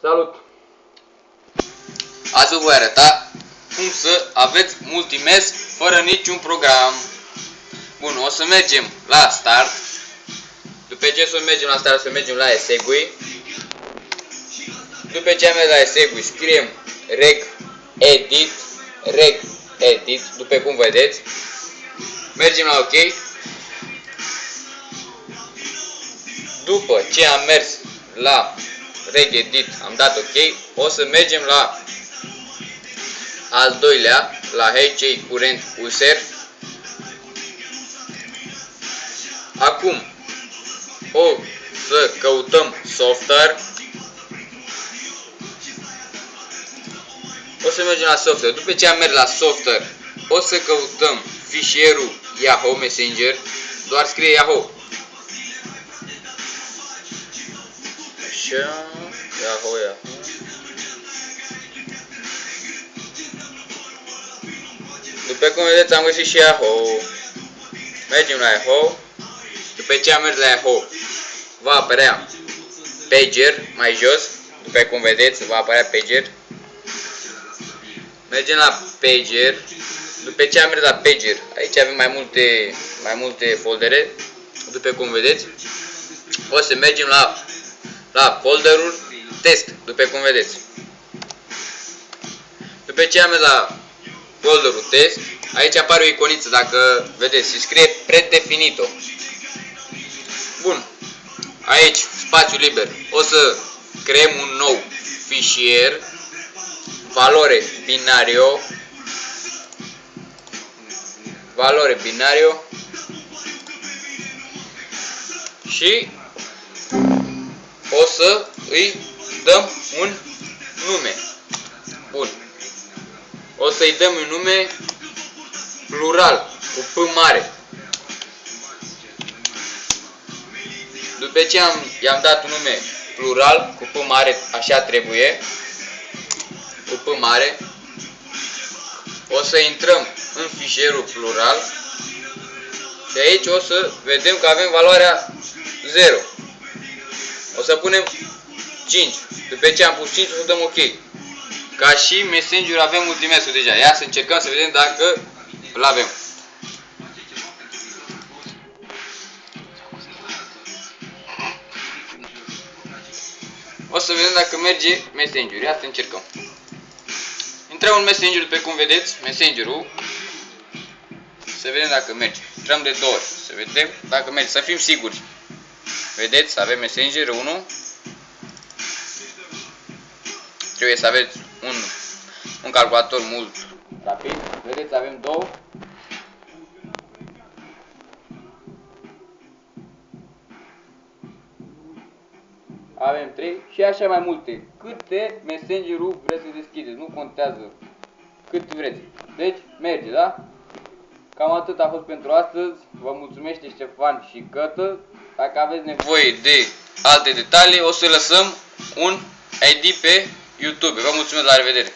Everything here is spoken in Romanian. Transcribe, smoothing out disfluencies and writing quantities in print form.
Salut! Azi vă voi arăta cum să aveți multimes fără niciun program. Bun, o să mergem la start. După ce să mergem la start, o să mergem la Esegui. După ce am mers la Esegui, scriem reg edit, după cum vedeți. Mergem la OK. După ce am mers la reg edit, am dat OK, o să mergem la al doilea, la HA curent user. Acum o să căutăm software. O să mergem la software. După ce am mers la software, o să căutăm fișierul Yahoo Messenger. Doar scrie Yahoo. Așa, Yahoo. După cum vedeți, am găsit și Yahoo. Mergem la Yahoo. După ce am mers la Yahoo, va apărea pager mai jos. După cum vedeți, va apărea pager. Mergem la pager. După ce am mers la pager, aici avem mai multe foldere. După cum vedeți, o să mergem la folderul test. După cum vedeți. După ce am mers la folderul test, aici apare o iconiță, dacă vedeți, se scrie predefinito. Bun. Aici, spațiu liber. O să creăm un nou fișier, valore binario și o să îi dăm un nume. Bun. O să-i dăm un nume plural, cu P mare. După ce i-am dat un nume plural, cu P mare, așa trebuie, cu P mare, o să intrăm în fișierul plural și aici o să vedem că avem valoarea 0. O să punem 5. După ce am pus 5, o să dăm OK. Ca și Messenger avem multimesul deja. Ia să încercăm să vedem dacă îl avem. O să vedem dacă merge Messenger. Ia să încercăm. Intrăm în Messenger, după cum vedeți, Messengerul. Să vedem dacă merge. Intrăm de 2 ori. Să vedem dacă merge. Să fim siguri. Vedeți, avem Messenger 1. Trebuie să aveți un calculator mult rapid. Vedeți, avem 2. Avem 3 și așa mai multe. Câte Messenger-ul vreți să deschideți. Nu contează cât vreți. Deci merge, da? Cam atât a fost pentru astăzi. Vă mulțumește Ștefan și Cătă. Dacă aveți nevoie de alte detalii, o să lăsăm un ID pe YouTube. Vă mulțumesc, la revedere!